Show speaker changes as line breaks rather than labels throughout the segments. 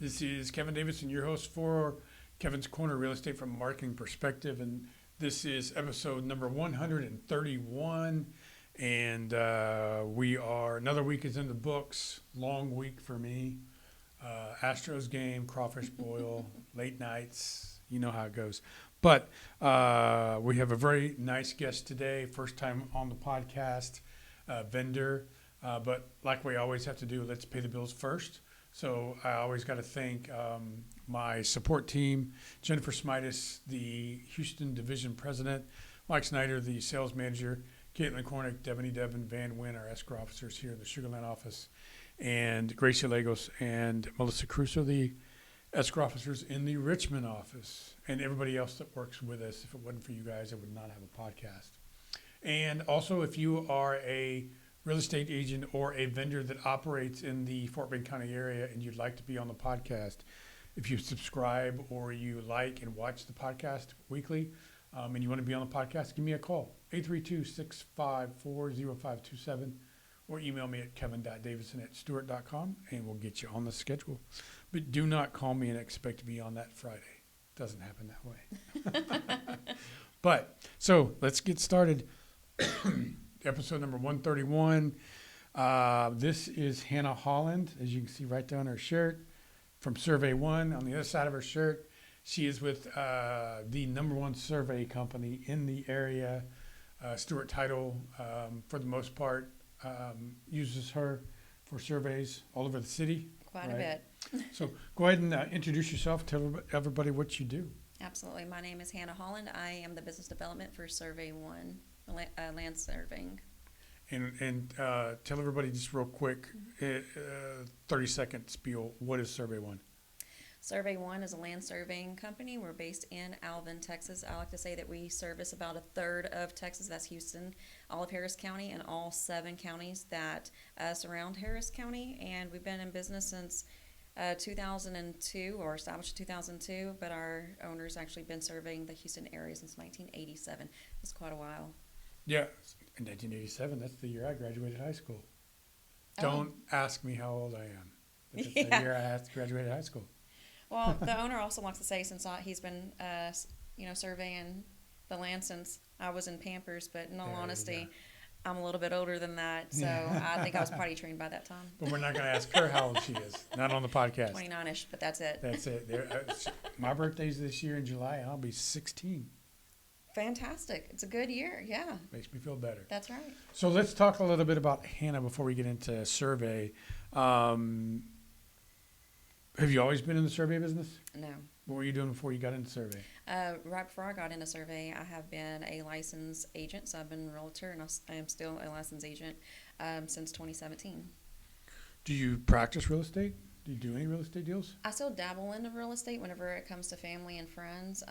This is Kevin Davidson, your host for Kevin's Corner Real Estate from a Marketing Perspective. And this is episode number 131. And another week is in the books. Long week for me. Astros game, crawfish boil, late nights. You know how it goes. But we have a very nice guest today. First time on the podcast, vendor. But like we always have to do, let's pay the bills first. So I always got to thank my support team, Jennifer Smitis, the Houston Division President, Mike Snyder, the Sales Manager, Caitlin Kornick, Devin Van Wyn, our escrow officers here in the Sugar Land office, and Gracia Lagos and Melissa Crusoe, the escrow officers in the Richmond office, and everybody else that works with us. If it wasn't for you guys, I would not have a podcast. And also, if you are a real estate agent or a vendor that operates in the Fort Bend County area and you'd like to be on the podcast, if you subscribe or you like and watch the podcast weekly and you want to be on the podcast, give me a call, 832-654-0527, or email me at kevin.davidson@stewart.com and we'll get you on the schedule. But do not call me and expect to be on that Friday. Doesn't happen that way. So let's get started. Episode number 131. This is Hannah Holland, as you can see right down her shirt, from Survey One. On the other side of her shirt, she is with the number one survey company in the area. Stewart Title, for the most part, uses her for surveys all over the city.
Quite a bit.
So go ahead and introduce yourself. Tell everybody what you do.
Absolutely. My name is Hannah Holland. I am the business development for Survey One. Land surveying.
And tell everybody just real quick, 30-second spiel, what is Survey One?
Survey One is a land surveying company. We're based in Alvin, Texas. I like to say that we service about a third of Texas. That's Houston, all of Harris County, and all 7 counties that surround Harris County. And we've been in business since 2002, or established in 2002, but our owner's actually been surveying the Houston area since 1987. That's quite a while.
Yeah, in 1987, that's the year I graduated high school.
Oh.
Don't ask me how old I am. But that's the year I graduated high school.
Well, the owner also likes to say, since he's been, surveying the land since I was in Pampers, but in all honesty, I'm a little bit older than that, so I think I was potty trained by that time.
But we're not going to ask her how old she is. Not on the podcast.
29-ish, but that's it.
That's it. My birthday's this year in July, and I'll be 16.
Fantastic. It's a good year, yeah.
Makes me feel better.
That's right.
So let's talk a little bit about Hannah before we get into survey. Have you always been in the survey business?
No.
What were you doing before you got into survey?
Right before I got into survey, I have been a licensed agent, so I've been a realtor, and I am still a licensed agent since 2017.
Do you practice real estate? Do you do any real estate deals?
I still dabble into real estate whenever it comes to family and friends.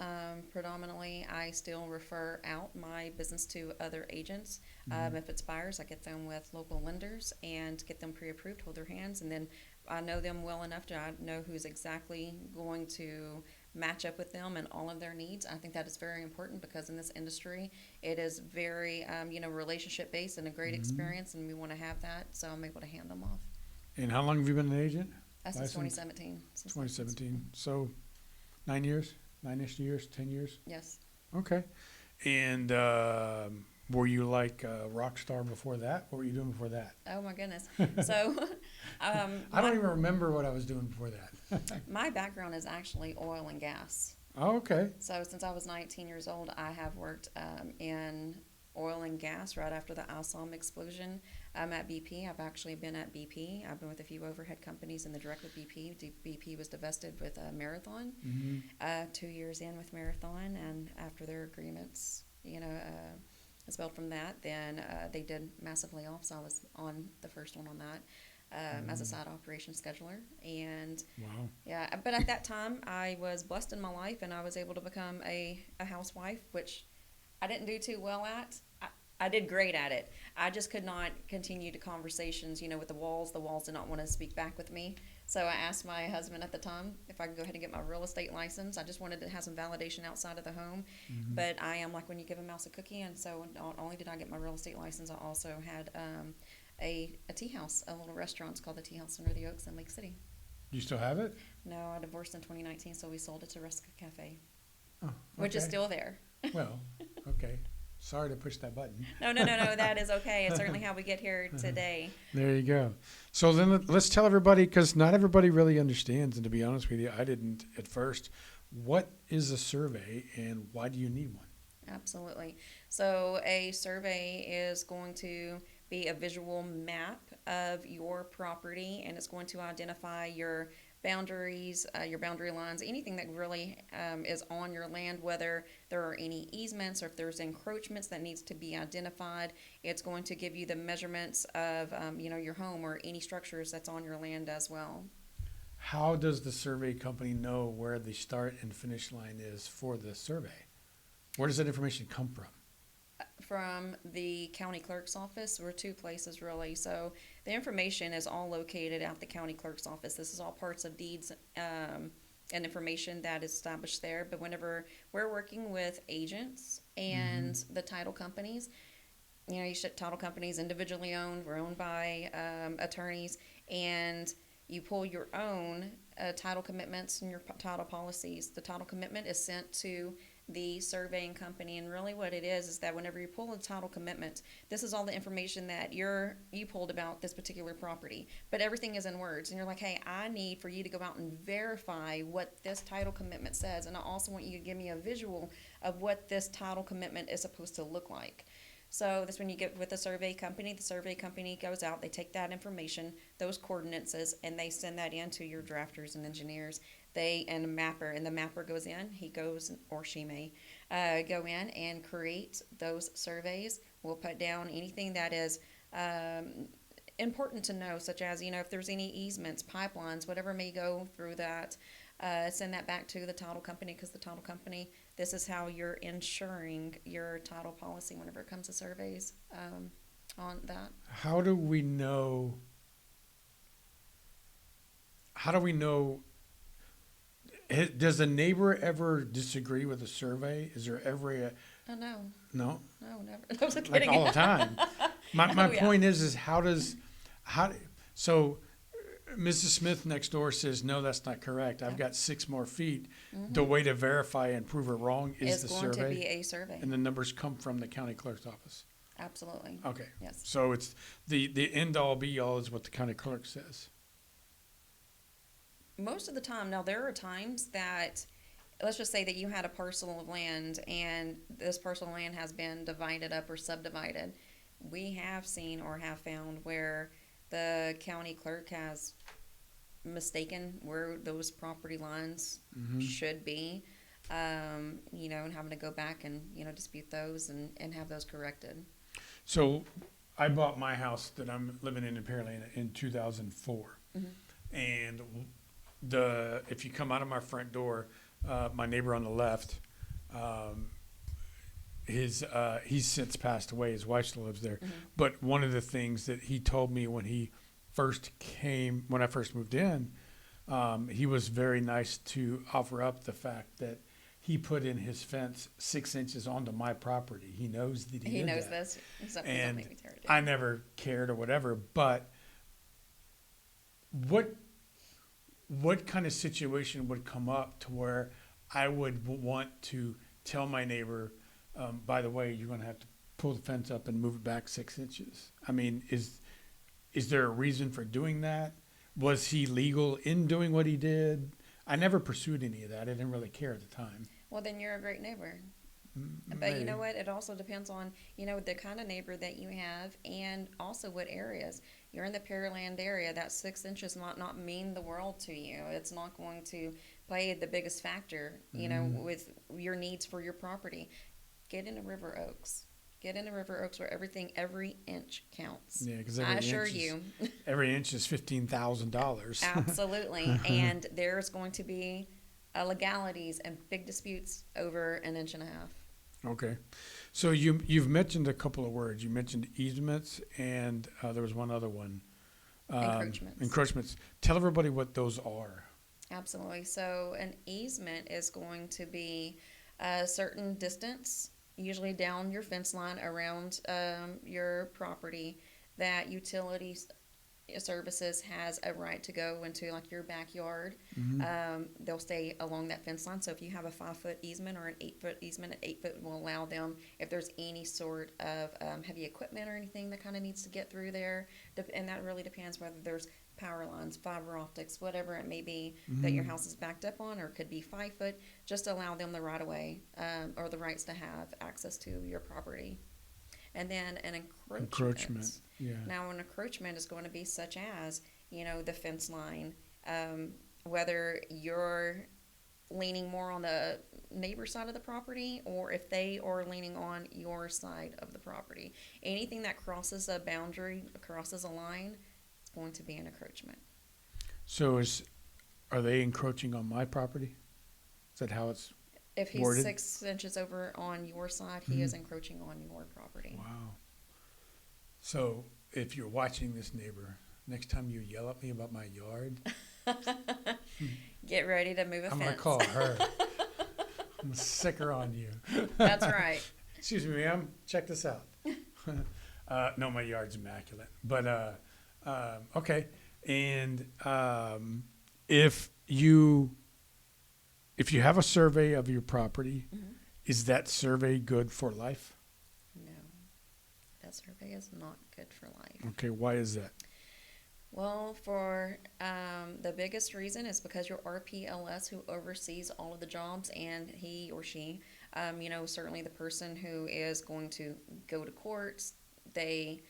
Predominantly, I still refer out my business to other agents. If it's buyers, I get them with local lenders and get them pre-approved, hold their hands, and then I know them well enough to know who's exactly going to match up with them and all of their needs. I think that is very important because in this industry, it is very, relationship based and a great experience, and we want to have that. So I'm able to hand them off.
And how long have you been an agent?
Since 2017.
2017. So 9 years, 9-ish years, 10 years?
Yes.
Okay. And were you like a rock star before that? What were you doing before that?
Oh, my goodness. So
I don't even remember what I was doing before that.
my background is actually oil and gas.
Oh, okay.
So since I was 19 years old, I have worked in oil and gas right after the Alsom explosion. I'm at BP. I've actually been at BP. I've been with a few overhead companies in the direct with BP. BP was divested with Marathon 2 years in with Marathon, and after their agreements, expelled from that, then they did massive layoffs. I was on the first one on that as a side operation scheduler. And
wow.
Yeah, but at that time, I was blessed in my life, and I was able to become a housewife, which I didn't do too well at. I did great at it. I just could not continue the conversations, with the walls. The walls did not want to speak back with me. So I asked my husband at the time if I could go ahead and get my real estate license. I just wanted to have some validation outside of the home. But I am like when you give a mouse a cookie. And so not only did I get my real estate license, I also had a tea house, a little restaurant. It's called the Tea House under the Oaks in Lake City.
Do you still have it?
No, I divorced in 2019, so we sold it to Rusca Cafe,
Oh,
which is
okay.
still there.
Well, okay. Sorry to push that button.
No, that is okay. It's certainly how we get here today.
There you go. So then let's tell everybody, because not everybody really understands, and to be honest with you, I didn't at first. What is a survey and why do you need one?
Absolutely. So a survey is going to be a visual map of your property, and it's going to identify your boundaries, your boundary lines, anything that really is on your land, whether there are any easements or if there's encroachments that needs to be identified. It's going to give you the measurements of your home or any structures that's on your land as well.
How does the survey company know where the start and finish line is for the survey? Where does that information come from?
From the county clerk's office, or two places really. So the information is all located at the county clerk's office. This is all parts of deeds and information that is established there. But whenever we're working with agents and the title companies, title companies individually owned, were owned by attorneys, and you pull your own title commitments and your title policies. The title commitment is sent to the surveying company, and really what it is that whenever you pull a title commitment, this is all the information that you pulled about this particular property, but everything is in words, and you're like, hey, I need for you to go out and verify what this title commitment says, and I also want you to give me a visual of what this title commitment is supposed to look like. So that's when you get with the survey company goes out, they take that information, those coordinates, and they send that in to your drafters and engineers. And a mapper, and the mapper goes in, he goes, or she may go in and create those surveys. We'll put down anything that is important to know, such as, if there's any easements, pipelines, whatever may go through that, send that back to the title company, because the title company, this is how you're ensuring your title policy whenever it comes to surveys on that.
How do we know? Does a neighbor ever disagree with a survey? Is there ever a
Oh, no.
no?
No, never. I was
Like
kidding.
all the time. My
Yeah.
point is so Mrs. Smith next door says, no, that's not correct. I've got 6 more feet. The way to verify and prove it wrong is
It's
the
going
survey.
to be a survey.
And the numbers come from the county clerk's office.
Absolutely.
Okay.
Yes.
So it's the end all be all is what the county clerk says.
Most of the time, now there are times that, let's just say that you had a parcel of land and this parcel of land has been divided up or subdivided. We have seen or have found where the county clerk has mistaken where those property lines should be, and having to go back and, dispute those and have those corrected.
So I bought my house that I'm living in Pearland in 2004. And if you come out of my front door, my neighbor on the left, he's since passed away. His wife still lives there. But one of the things that he told me when I first moved in, he was very nice to offer up the fact that he put in his fence 6 inches onto my property. He knows that he knows
this.
And I never cared or whatever. But what kind of situation would come up to where I would want to tell my neighbor, by the way, you're going to have to pull the fence up and move it back 6 inches? I mean, is there a reason for doing that? Was he legal in doing what he did? I never pursued any of that. I didn't really care at the time.
Well, then you're a great neighbor. But
Maybe.
you know what? It also depends on, the kind of neighbor that you have, and also what areas. You're in the Pearland area, that 6 inches might not mean the world to you. It's not going to play the biggest factor, with your needs for your property. Get into River Oaks. Get into River Oaks where every inch counts.
Yeah, because
I assure you.
Every inch is $15,000.
Absolutely. And there's going to be legalities and big disputes over an inch and a half.
Okay. So you've mentioned a couple of words. You mentioned easements, and there was one other one. Encroachments. Tell everybody what those are.
Absolutely. So an easement is going to be a certain distance, usually down your fence line around your property, that utilities services has a right to go into like your backyard. They'll stay along that fence line. So if you have a 5 foot easement or an 8 foot easement, an 8 foot will allow them if there's any sort of heavy equipment or anything that kind of needs to get through there. And that really depends whether there's power lines, fiber optics, whatever it may be that your house is backed up on, or it could be 5 foot. Just allow them the right of way or the rights to have access to your property. And then an encroachment.
Yeah.
Now, an encroachment is going to be such as, the fence line, whether you're leaning more on the neighbor side of the property or if they are leaning on your side of the property. Anything that crosses a boundary, crosses a line, it's going to be an encroachment.
So are they encroaching on my property? Is that how it's
If he's
worded?
6 inches over on your side, he is encroaching on your property.
Wow. So if you're watching this, neighbor, next time you yell at me about my yard,
Get ready to move a
I'm
fence.
going to call her. I'm sicker on you.
That's right.
Excuse me, ma'am. Check this out. No, my yard's immaculate. But, okay. And if you have a survey of your property, is that survey good for life?
No, that survey is not good for life.
Okay, why is that?
Well, for the biggest reason is because your RPLS, who oversees all of the jobs, and he or she, certainly the person who is going to go to courts, they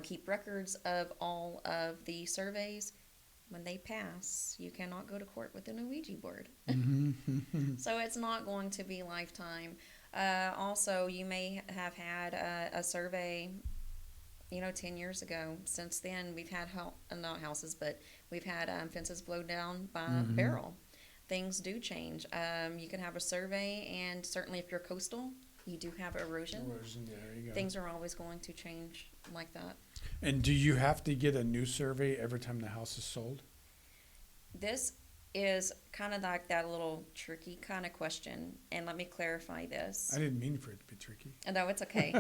keep records of all of the surveys. When they pass, you cannot go to court with an Ouija board. So it's not going to be lifetime. Also, you may have had a survey 10 years ago. Since then, we've had not houses, but we've had fences blown down by barrel. Things do change. You can have a survey, and certainly if you're coastal, you do have erosion.
There you go.
Things are always going to change like that.
And do you have to get a new survey every time the house is sold?
This is kind of like that little tricky kind of question, and let me clarify this.
I didn't mean for it to be tricky.
No, it's okay.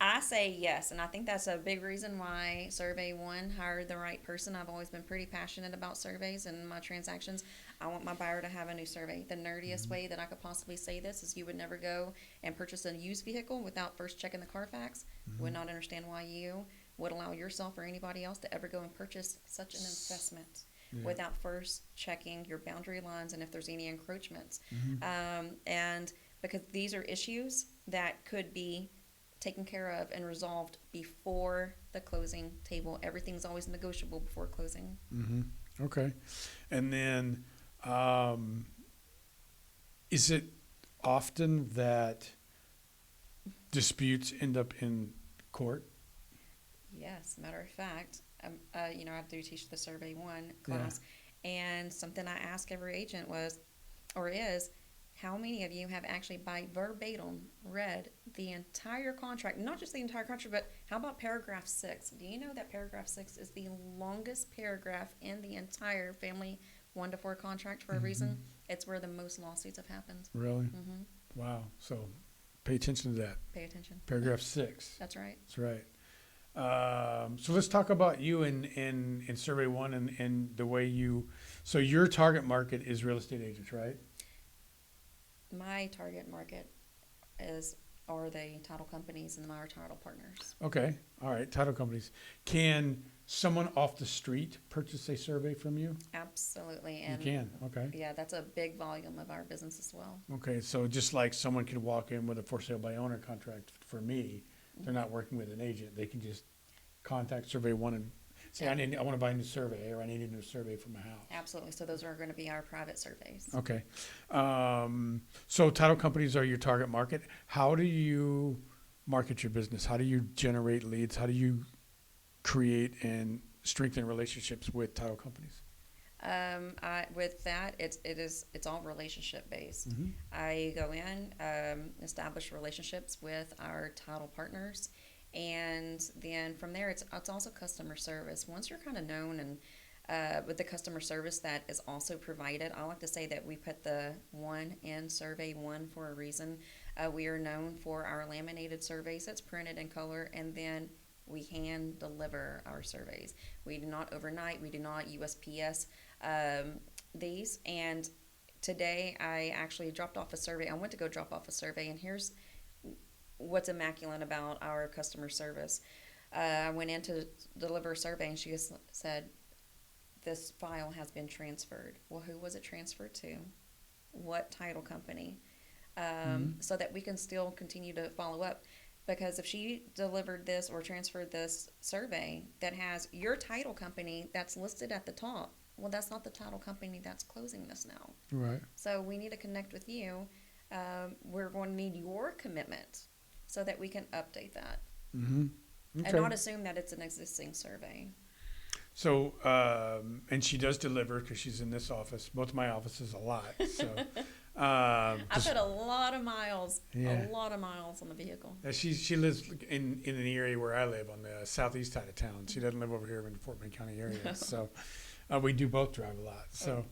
I say yes, and I think that's a big reason why Survey One hired the right person. I've always been pretty passionate about surveys and my transactions. I want my buyer to have a new survey. The nerdiest way that I could possibly say this is you would never go and purchase a used vehicle without first checking the Carfax. Would not understand why you would allow yourself or anybody else to ever go and purchase such an investment without first checking your boundary lines and if there's any encroachments. And because these are issues that could be taken care of and resolved before the closing table. Everything's always negotiable before closing.
Okay. And then is it often that disputes end up in court?
Yes, matter of fact, I do teach the Survey One class, and something I ask every agent is, how many of you have actually by verbatim read the entire contract? Not just the entire contract, but how about paragraph 6? Do you know that paragraph 6 is the longest paragraph in the entire family 1 to 4 contract for a reason? It's where the most lawsuits have happened.
Really? Wow. So pay attention to that.
Pay attention.
Paragraph 6.
That's right.
That's right. So let's talk about you in Survey One and the way so your target market is real estate agents, right?
My target market are the title companies and my title partners.
Okay. All right. Title companies. Can someone off the street purchase a survey from you?
Absolutely. And
you can. Okay.
yeah, that's a big volume of our business as well.
Okay. So just like someone could walk in with a for sale by owner contract for me, they're not working with an agent. They can just contact Survey One and say, I want to buy a new survey, or I need a new survey for my house.
Absolutely. So those are going to be our private surveys.
Okay. So title companies are your target market. How do you market your business? How do you generate leads? How do you create and strengthen relationships with title companies?
With that, it's all relationship based. I go in, establish relationships with our title partners, and then from there, it's also customer service. Once you're kind of known and with the customer service that is also provided, I like to say that we put the 1 in Survey One for a reason. We are known for our laminated surveys that's printed in color, and then We hand deliver our surveys. We do not overnight. We do not USPS these. And today I actually dropped off a survey. I went to go drop off a survey, and here's what's immaculate about our customer service. I went in to deliver a survey, and she just said, "This file has been transferred." Well, who was it transferred to? What title company? So that we can still continue to follow up. Because if she delivered this or transferred this survey that has your title company that's listed at the top, well, that's not the title company that's closing this now.
Right.
So we need to connect with you. We're going to need your commitment so that we can update that.
Mm-hmm. Okay.
And not assume that it's an existing survey.
So, and she does deliver because she's in this office. Both of my offices a lot. So,
I put a lot of miles on the vehicle.
She lives in an area where I live on the southeast side of town. She doesn't live over here in the Fort Wayne County area. So, we do both drive a lot. So,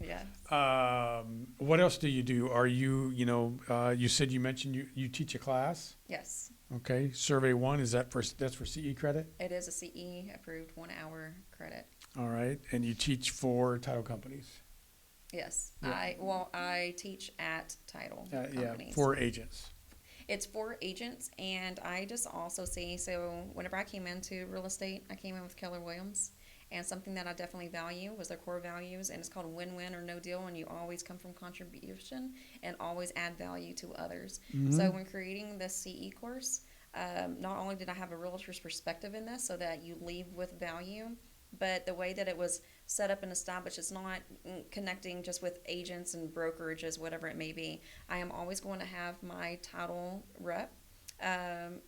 what else do you do? Are you, you said you mentioned you teach a class?
Yes.
Okay. Survey 1, that's for CE credit?
It is a CE approved 1 hour credit.
All right. And you teach for title companies?
Yes.
Yeah.
I teach at title companies.
Yeah, for agents.
It's for agents, and I just also see, so whenever I came into real estate, I came in with Keller Williams, and something that I definitely value was their core values, and it's called win-win or no deal, and you always come from contribution and always add value to others.
Mm-hmm.
So when creating this CE course, not only did I have a realtor's perspective in this so that you leave with value, but the way that it was set up and established, it's not connecting just with agents and brokerages, whatever it may be. I am always going to have my title rep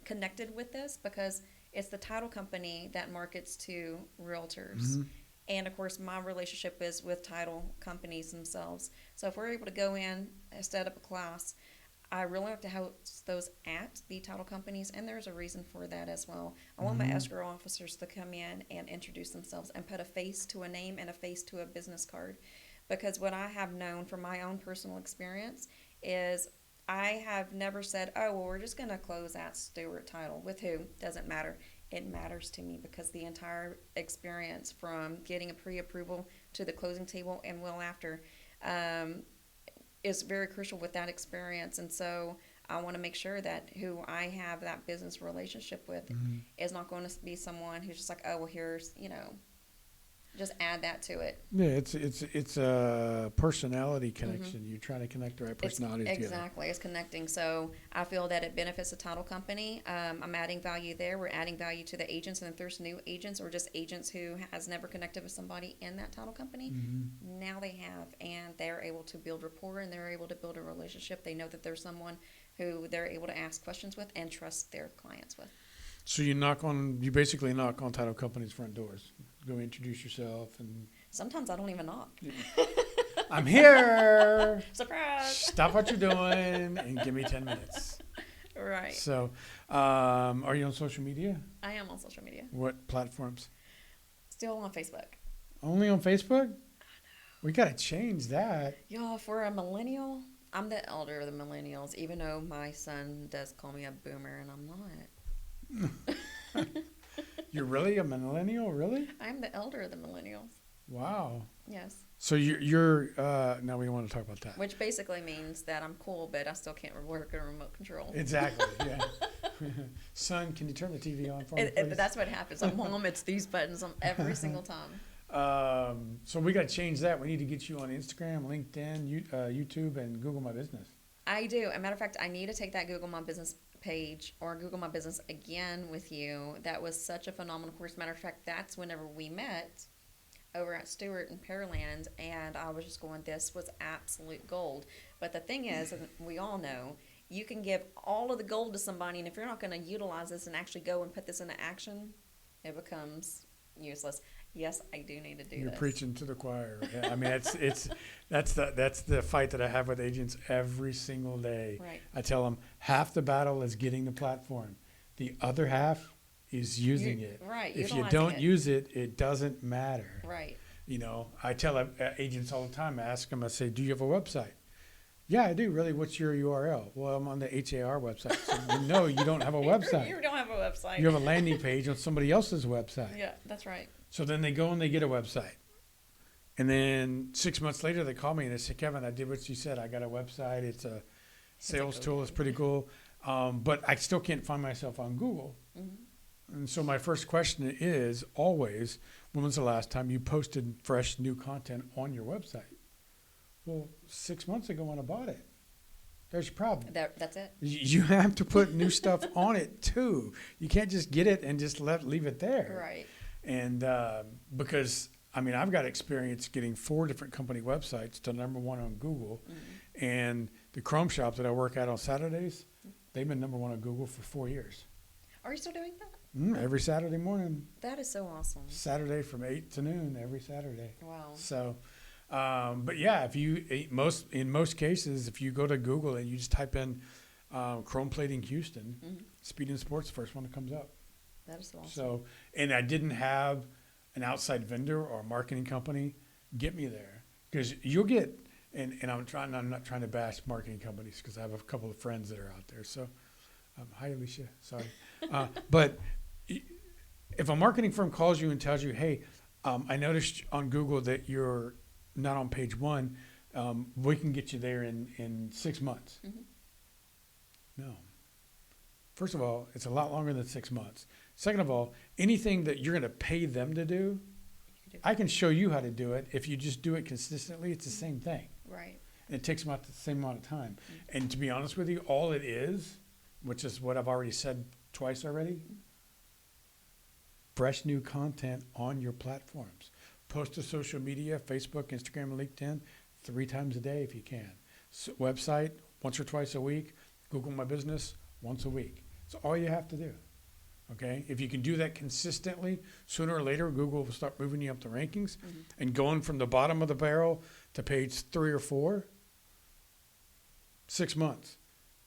connected with this because it's the title company that markets to realtors.
Mm-hmm.
And of course, my relationship is with title companies themselves. So if we're able to go in and set up a class, I really like to host those at the title companies, and there's a reason for that as well. I want my escrow officers to come in and introduce themselves and put a face to a name and a face to a business card. Because what I have known from my own personal experience is I have never said, oh, well, we're just going to close at Stewart Title. With who? Doesn't matter. It matters to me because the entire experience from getting a pre-approval to the closing table and well after is very crucial with that experience. And so I want to make sure that who I have that business relationship with is not going to be someone who's just like, oh, well, here's, just add that to it.
Yeah, it's a personality connection. You're trying to connect the right personality together.
Exactly, it's connecting. So I feel that it benefits the title company. I'm adding value there. We're adding value to the agents, and if there's new agents or just agents who has never connected with somebody in that title company, now they have, and they're able to build rapport, and they're able to build a relationship. They know that there's someone who they're able to ask questions with and trust their clients with.
So you basically knock on title companies' front doors. Go introduce yourself, and
sometimes I don't even knock.
I'm here.
Surprise!
Stop what you're doing and give me 10 minutes.
Right.
So, are you on social media?
I am on social media.
What platforms?
Still on Facebook.
Only on Facebook? I know. We gotta change that.
Y'all, for a millennial, I'm the elder of the millennials, even though my son does call me a boomer, and I'm not.
You're really a millennial, really?
I'm the elder of the millennials.
Wow.
Yes.
So you're now we don't want to talk about that.
Which basically means that I'm cool, but I still can't work a remote control.
Exactly. Yeah. Son, can you turn the TV on for me, please?
That's what happens. Mom, it's these buttons every single time.
So we got to change that. We need to get you on Instagram, LinkedIn, YouTube, and Google My Business.
I do. As a matter of fact, I need to take that Google My Business page or Google My Business again with you. That was such a phenomenal course. Matter of fact, that's whenever we met over at Stewart and Pearland, and I was just going, this was absolute gold. But the thing is, and we all know, you can give all of the gold to somebody, and if you're not going to utilize this and actually go and put this into action, it becomes useless. Yes, I do need to do
You're
this.
preaching to the choir. Yeah, I mean, that's the fight that I have with agents every single day.
Right.
I tell them half the battle is getting the platform, the other half is using it.
Right.
If you don't use it, it doesn't matter.
Right.
I tell agents all the time. I ask them. I say, "Do you have a website?" Yeah, I do. Really, what's your URL? Well, I'm on the HAR website. So no, you don't have a website.
You don't have a website.
You have a landing page on somebody else's website.
Yeah, that's right.
So then they go and they get a website. And then 6 months later, they call me and they say, Kevin, I did what you said. I got a website. It's a sales tool. It's pretty cool. But I still can't find myself on Google. Mm-hmm. And so my first question is always, when was the last time you posted fresh new content on your website? Well, 6 months ago when I bought it. There's your problem.
That's it.
You have to put new stuff on it too. You can't just get it and just leave it there.
Right.
And because, I mean, I've got experience getting 4 different company websites to number 1 on Google. Mm-hmm. And the Chrome shop that I work at on Saturdays, they've been number 1 on Google for 4 years.
Are you still doing that?
Every Saturday morning.
That is so awesome.
Saturday from 8 to noon every Saturday.
Wow.
So, but yeah, in most cases, if you go to Google and you just type in chrome plating Houston, mm-hmm. Speed and Sports, the first one that comes up.
That is so awesome.
So, and I didn't have an outside vendor or a marketing company get me there, because you'll get, and I'm not trying to bash marketing companies, because I have a couple of friends that are out there. So, hi Alicia, sorry, but if a marketing firm calls you and tells you, hey, I noticed on Google that you're not on page 1, we can get you there in 6 months. Mm-hmm. No. First of all, it's a lot longer than 6 months. Second of all, anything that you're going to pay them to do, I can show you how to do it. If you just do it consistently, it's the same thing.
Right.
And it takes about the same amount of time. Mm-hmm. And to be honest with you, all it is, which is what I've already said twice already, fresh new content on your platforms. Post to social media, Facebook, Instagram, and LinkedIn 3 times a day if you can. Website, once or twice a week. Google My Business, once a week. It's all you have to do. Okay? If you can do that consistently, sooner or later, Google will start moving you up the rankings. Mm-hmm. And going from the bottom of the barrel to page 3 or 4, 6 months.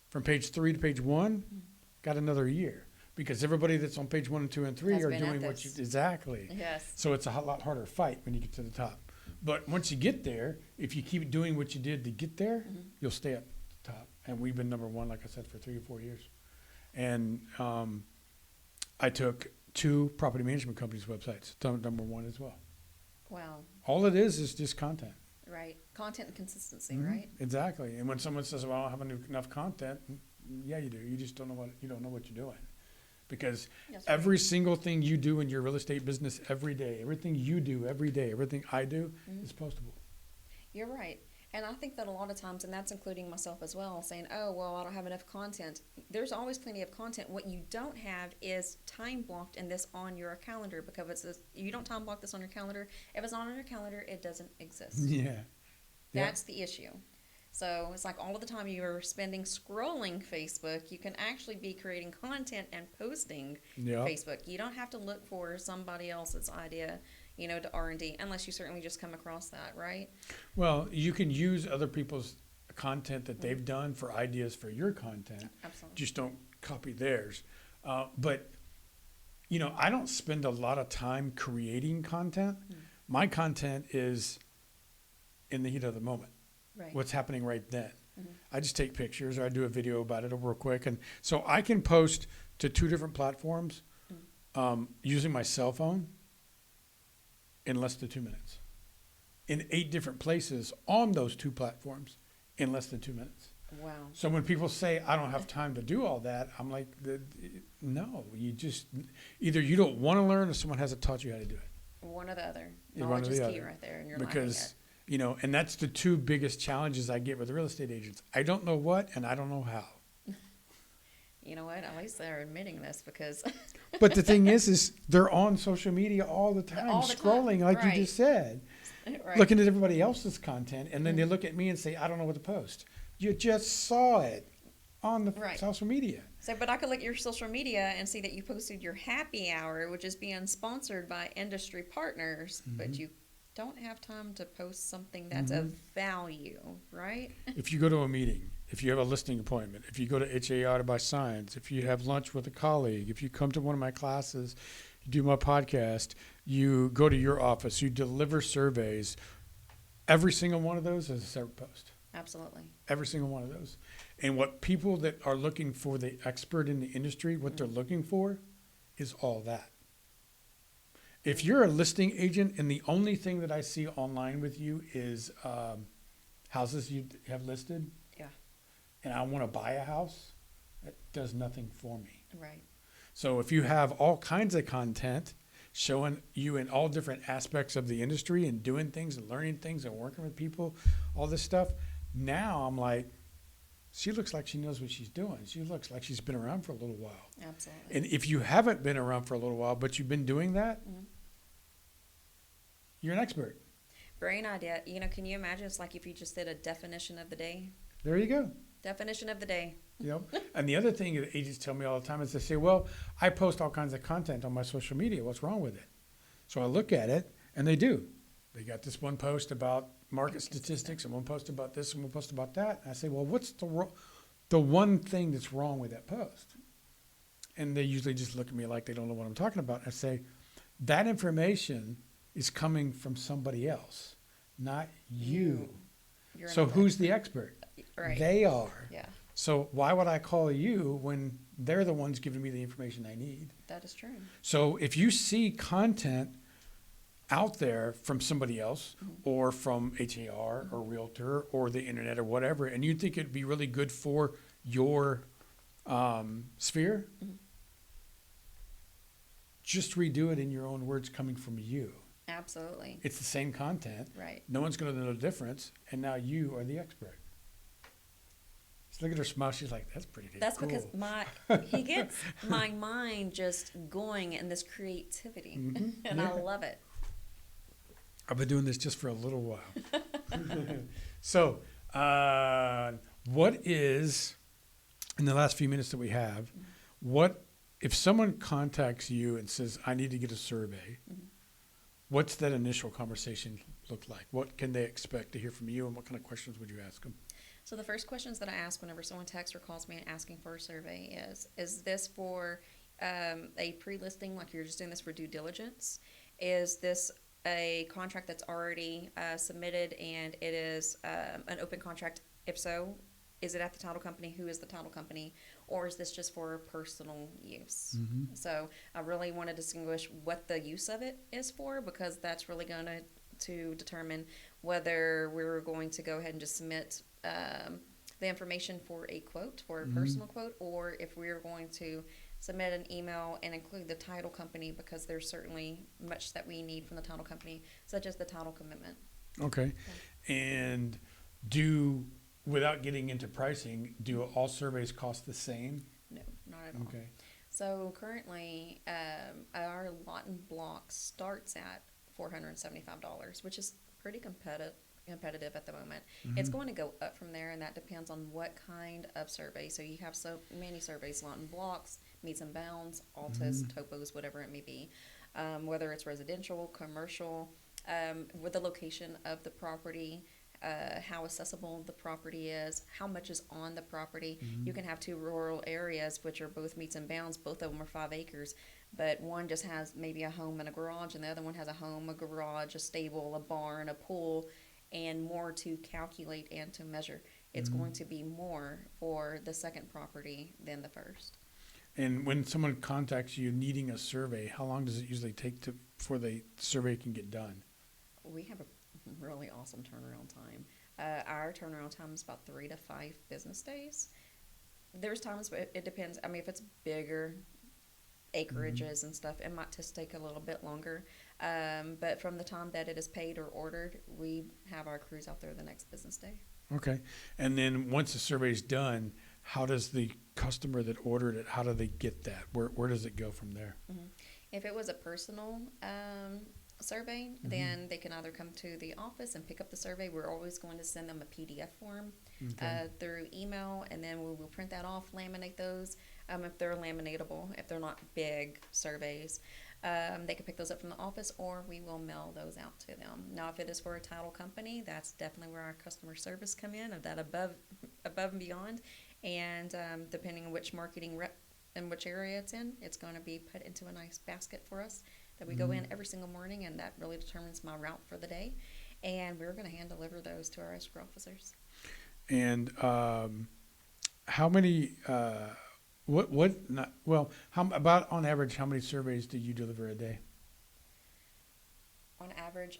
From page 3 to page 1, mm-hmm. got another year. Because everybody that's on page 1 and 2 and 3 are doing what you, exactly.
Yes.
So it's a lot harder fight when you get to the top. But once you get there, if you keep doing what you did to get there, mm-hmm. you'll stay at the top. And we've been number 1, like I said, for 3 or 4 years. And I took 2 property management companies' websites to number 1 as well.
Wow.
All it is just content.
Right. Content and consistency,
Mm-hmm.
right?
Exactly. And when someone says, well, I don't have enough content, yeah, you do. You just don't know what you're doing. Because every single thing you do in your real estate business every day, everything you do every day, everything I do mm-hmm. is postable.
You're right. And I think that a lot of times, and that's including myself as well, saying, oh, well, I don't have enough content. There's always plenty of content. What you don't have is time blocked in this on your calendar, because you don't time block this on your calendar. If it's not on your calendar, it doesn't exist.
Yeah.
That's the issue. So it's like all of the time you're spending scrolling Facebook, you can actually be creating content and posting Facebook. You don't have to look for somebody else's idea, to R&D, unless you certainly just come across that, right?
Well, you can use other people's content that they've done for ideas for your content.
Absolutely.
Just don't copy theirs. But, I don't spend a lot of time creating content. Mm. My content is in the heat of the moment. Right. What's happening right then. Mm-hmm. I just take pictures, or I do a video about it real quick. And so I can post to 2 different platforms using my cell phone in less than 2 minutes. In 8 different places on those 2 platforms in less than 2 minutes.
Wow.
So when people say, I don't have time to do all that, I'm like, no, either you don't want to learn or someone hasn't taught you how to do it.
One or the other. Knowledge is key right there, and you're learning it.
And that's the 2 biggest challenges I get with real estate agents. I don't know what, and I don't know how.
You know what? At least they're admitting this, because.
But the thing is they're on social media all the time, scrolling, like you just said, looking at everybody else's content, and then they look at me and say, I don't know what to post. You just saw it on the social media.
So, but I could look at your social media and see that you posted your happy hour, which is being sponsored by industry partners, mm-hmm. but you don't have time to post something that's mm-hmm. of value, right? If
you go to a meeting, if you have a listing appointment, if you go to HAR to buy signs, if you have lunch with a colleague, if you come to one of my classes, you do my podcast, you go to your office, you deliver surveys, every single one of those is a separate post.
Absolutely.
Every single one of those. And what people that are looking for the expert in the industry, what they're looking for is all that. If you're a listing agent and the only thing that I see online with you is houses you have listed,
Yeah.
and I want to buy a house, that does nothing for me.
Right.
So if you have all kinds of content showing you in all different aspects of the industry and doing things and learning things and working with people, all this stuff, now I'm like, she looks like she knows what she's doing. She looks like she's been around for a little while.
Absolutely.
And if you haven't been around for a little while, but you've been doing that, you're an expert.
Brain idea. Can you imagine? It's like if you just did a definition of the day.
There you go.
Definition of the day.
And the other thing that agents tell me all the time is they say, well, I post all kinds of content on my social media. What's wrong with it? So I look at it, and they do. They got this one post about market statistics and one post about this and one post about that. And I say, well, what's the one thing that's wrong with that post? And they usually just look at me like they don't know what I'm talking about. I say, that information is coming from somebody else, not you.
You're
So
not
who's the expert?
Right.
They are.
Yeah,
So why would I call you when they're the ones giving me the information I need?
that is true.
So if you see content out there from somebody else or from HAR or Realtor or the internet or whatever, and you think it'd be really good for your sphere, just redo it in your own words coming from you.
Absolutely.
It's the same content.
Right.
No one's going to know the difference, and now you are the expert. Just look at her smile. She's like, "That's pretty damn
That's
cool."
because he gets my mind just going in this creativity, and
Yeah.
I love it.
I've been doing this just for a little while. So, what is, in the last few minutes that we have, what if someone contacts you and says, "I need to get a survey"? What's that initial conversation look like? What can they expect to hear from you, and what kind of questions would you ask them?
So the first questions that I ask whenever someone texts or calls me and asking for a survey is this for a pre-listing, like you're just doing this for due diligence? Is this a contract that's already submitted and it is an open contract? If so, is it at the title company? Who is the title company? Or is this just for personal use? So I really want to distinguish what the use of it is for, because that's really going to determine whether we're going to go ahead and just submit the information for a quote, for a personal quote, or if we're going to submit an email and include the title company, because there's certainly much that we need from the title company, such as the title commitment.
Okay. And without getting into pricing, do all surveys cost the same?
No, not at all.
Okay.
So currently, our lot and block starts at $475, which is pretty competitive at the moment. It's going to go up from there, and that depends on what kind of survey. So you have so many surveys: lot and blocks, meets and bounds, altas, topos, whatever it may be. Whether it's residential, commercial, with the location of the property, how accessible the property is, how much is on the property. You can have two rural areas, which are both meets and bounds. Both of them are 5 acres, but one just has maybe a home and a garage, and the other one has a home, a garage, a stable, a barn, a pool, and more to calculate and to measure. It's going to be more for the second property than the first.
And when someone contacts you needing a survey, how long does it usually take before the survey can get done?
We have a really awesome turnaround time. Our turnaround time is about 3 to 5 business days. There's times, but it depends. I mean, if it's bigger acreages and stuff, it might just take a little bit longer. But from the time that it is paid or ordered, we have our crews out there the next business day.
Okay. And then once the survey is done, how does the customer that ordered it, how do they get that? Where does it go from there?
If it was a personal survey, then they can either come to the office and pick up the survey. We're always going to send them a PDF form through email, and then we will print that off, laminate those if they're laminatable, if they're not big surveys. They can pick those up from the office, or we will mail those out to them. Now, if it is for a title company, that's definitely where our customer service come in, of that above and beyond. And depending on which marketing rep and which area it's in, it's going to be put into a nice basket for us that we go in every single morning, and that really determines my route for the day. And we're going to hand deliver those to our escrow officers.
And how many? What? Not well. How about on average? How many surveys do you deliver a day?
On average,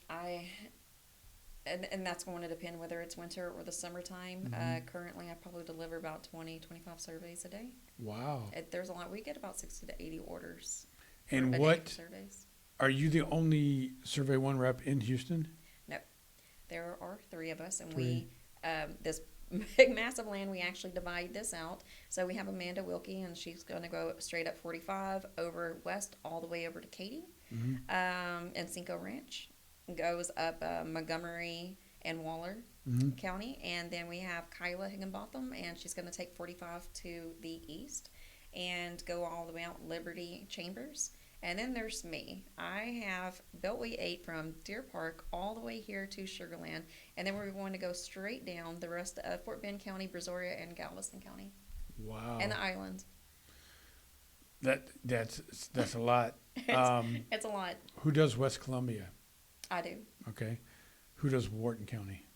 and that's going to depend whether it's winter or the summertime.
Mhm.
Currently, I probably deliver about 20, 25 surveys a day.
Wow.
There's a lot. We get about 60 to 80 orders
And
a day
what
for surveys.
are you the only Survey One rep in Houston?
No, there are three of us, and
Three.
this big, massive land, we actually divide this out. So we have Amanda Wilkie, and she's going to go straight up 45 over west, all the way over to Katy,
Hmm.
and Cinco Ranch. Goes up Montgomery and Waller
Hmm.
County, and then we have Kyla Higginbotham, and she's going to take 45 to the east and go all the way out Liberty Chambers. And then there's me. I have Beltway 8 from Deer Park all the way here to Sugar Land, and then we're going to go straight down the rest of Fort Bend County, Brazoria, and Galveston County,
Wow.
and the islands.
That's a lot.
It's a lot.
Who does West Columbia?
I do.
Okay. Who does Wharton County?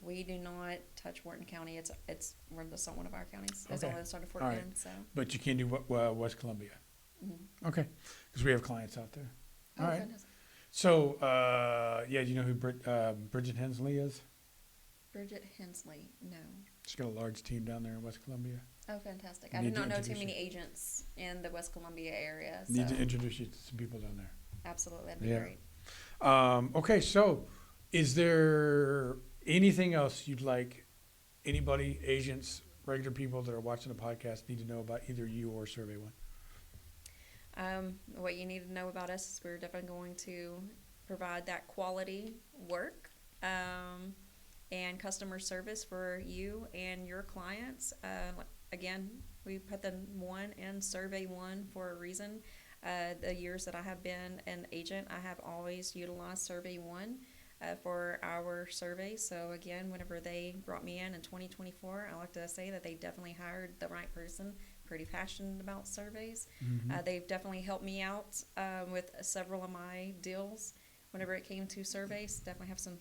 We do not touch Wharton County. It's one of our counties. It's
Okay.
only the start of Fort
All right.
Bend, so.
But you can't do West Columbia.
Mhm.
Okay. Because we have clients out there.
Oh,
All right.
goodness.
So, yeah, do you know who Bridget Hensley is?
Bridget Hensley, no.
She's got a large team down there in West Columbia.
Oh, fantastic.
I
I
need
do
to
not know too
introduce
many agents in the West Columbia area, so
Need to introduce you to some people down there.
absolutely, that'd be
Yeah.
great.
Okay, so is there anything else you'd like anybody, agents, regular people that are watching the podcast need to know about either you or Survey One?
What you need to know about us is we're definitely going to provide that quality work and customer service for you and your clients. Again, we put the one in Survey One for a reason. The years that I have been an agent, I have always utilized Survey One for our survey. So again, whenever they brought me in 2024, I like to say that they definitely hired the right person. Pretty passionate about surveys.
Mm-hmm.
They've definitely helped me out with several of my deals whenever it came to surveys. Definitely have some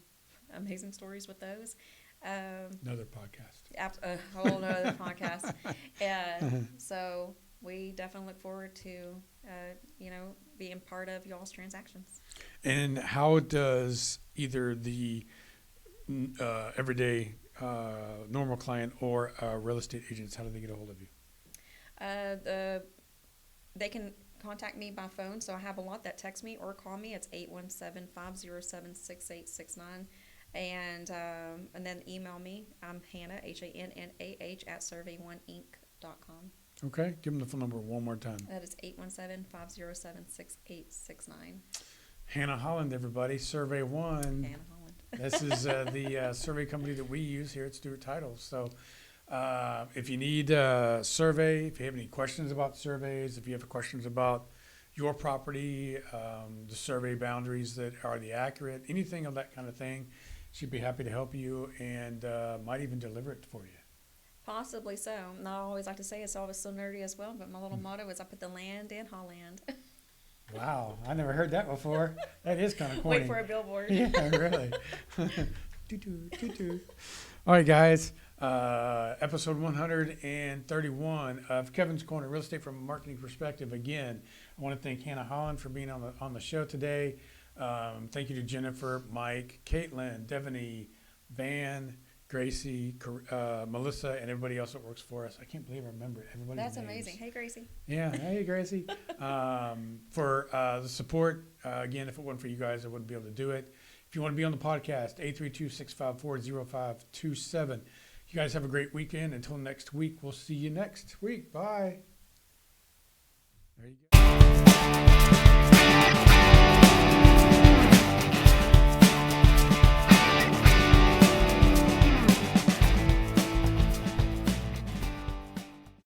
amazing stories with those.
Another podcast.
A whole nother podcast. So we definitely look forward to, being part of y'all's transactions.
And how does either the everyday normal client or real estate agents, how do they get a hold of you?
They can contact me by phone, so I have a lot that text me or call me. It's 817-507-6869, and then email me. I'm Hannah, HANNAH at survey1inc.com.
Okay, give them the phone number one more time.
That is 817-507-6869.
Hannah Holland, everybody, Survey One.
Hannah Holland.
This is the survey company that we use here at Stewart Titles. So if you need a survey, if you have any questions about surveys, if you have questions about your property, the survey boundaries that are the accurate, anything of that kind of thing, she'd be happy to help you and might even deliver it for you.
Possibly so. And I always like to say it's always so nerdy as well, but my little motto is I put the land in Holland.
Wow, I never heard that before. That is kind of corny.
Wait for a billboard.
Yeah, really. Doo-doo, doo-doo. All right, guys. Episode 131 of Kevin's Corner, Real Estate from a Marketing Perspective. Again, I want to thank Hannah Holland for being on the show today. Thank you to Jennifer, Mike, Caitlin, Devaney, Van, Gracie, Melissa, and everybody else that works for us. I can't believe I remember everybody's
That's
names.
amazing. Hey, Gracie.
Yeah, hey Gracie. For the support. Again, if it wasn't for you guys, I wouldn't be able to do it. If you want to be on the podcast, 832-654-0527. You guys have a great weekend. Until next week, we'll see you next week. Bye. There you go.